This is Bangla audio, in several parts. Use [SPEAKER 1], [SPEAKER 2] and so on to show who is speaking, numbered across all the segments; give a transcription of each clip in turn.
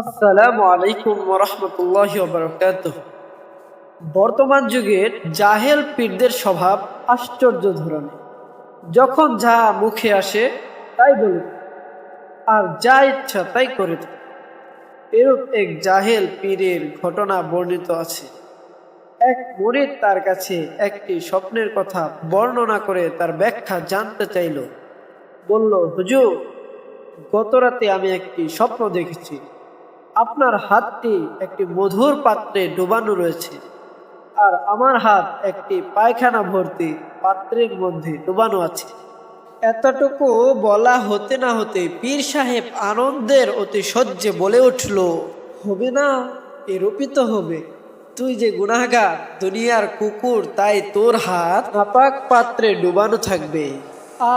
[SPEAKER 1] আসসালামু আলাইকুম ওয়া রাহমাতুল্লাহি ওয়া বারাকাতুহু। বর্তমান যুগের জাহেল পীরদের স্বভাব আশ্চর্য ধরনের। যখন যা মুখে আসে তাই বলে আর যা ইচ্ছা তাই করে থাকে। এরূপ এক জাহেল পীরের ঘটনা বর্ণিত আছে। এক মুরিদ তার কাছে একটি স্বপ্নের কথা বর্ণনা করে তার ব্যাখ্যা জানতে চাইল। বলল, হুজুর, গত রাতে আমি একটি স্বপ্ন দেখেছি। আপনার হাতটি একটি মধুর পাত্রে ডুবানো রয়েছে আর আমার হাত একটি পায়খানা ভর্তি পাত্রের মধ্যে ডুবানো আছে। এতটুকু বলা হতে না হতে পীর সাহেব আনন্দের অতিশয্যে বলে উঠল, হবে না? এরূপই তো হবে। তুই যে গুনাহগার, দুনিয়ার কুকুর, তাই তোর হাত নাপাক পাত্রে ডুবানো থাকবে।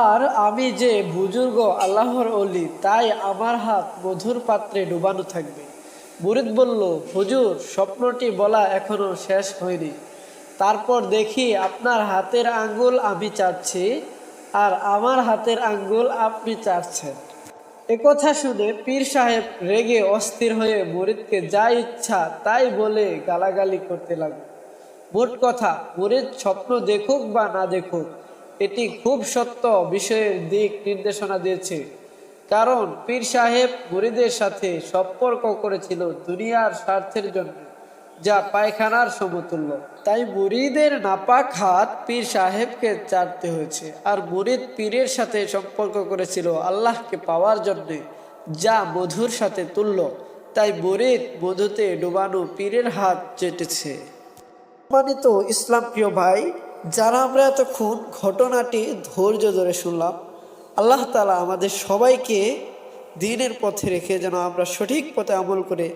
[SPEAKER 1] আর আমি যে বুজুর্গ আল্লাহর ওলি, তাই আমার হাত মধুর পাত্রে ডুবানো থাকবে। মুরিদ বলল, হুজুর, স্বপ্নটি বলা এখনো শেষ হয়নি। তারপর দেখি আপনার হাতের আঙ্গুল আমি চাটছি আর আমার হাতের আঙ্গুল আপনি চাটছেন। একথা শুনে পীর সাহেব রেগে অস্থির হয়ে মুরিদকে যা ইচ্ছা তাই বলে গালাগালি করতে লাগলো। মোট কথা, মুরিদ স্বপ্ন দেখুক বা না দেখুক, এটি খুব সত্য বিষয়ের দিক নির্দেশনা দিয়েছে। কারণ পীর সাহেব মুরিদের সাথে সম্পর্ক করেছিল দুনিয়ার স্বার্থের জন্য, যা পায়খানার সমতুল্য। তাই মুরিদের নাপাক হাত পীর সাহেবকে চাটতে হয়েছে, আর মুরিদ পীরের সাথে সম্পর্ক করেছিল আল্লাহকে পাওয়ার জন্য, যা মধুর সাথে তুল্য। তাই মুরিদ মধুতে ডুবানো পীরের হাত চেটেছে। সম্মানিত ইসলাম প্রিয় ভাই, যারা আমরা এতক্ষণ ঘটনাটি ধৈর্য ধরে শুনলাম, আল্লাহ তাআলা আমাদের সবাইকে দ্বীনের পথে রেখে যেন আমরা সঠিক পথে আমল করে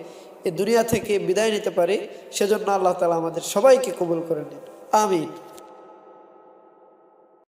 [SPEAKER 1] এই দুনিয়া থেকে বিদায় নিতে পারি, সেজন্য আল্লাহ তাআলা আমাদের সবাইকে কবুল করে নিন। আমিন।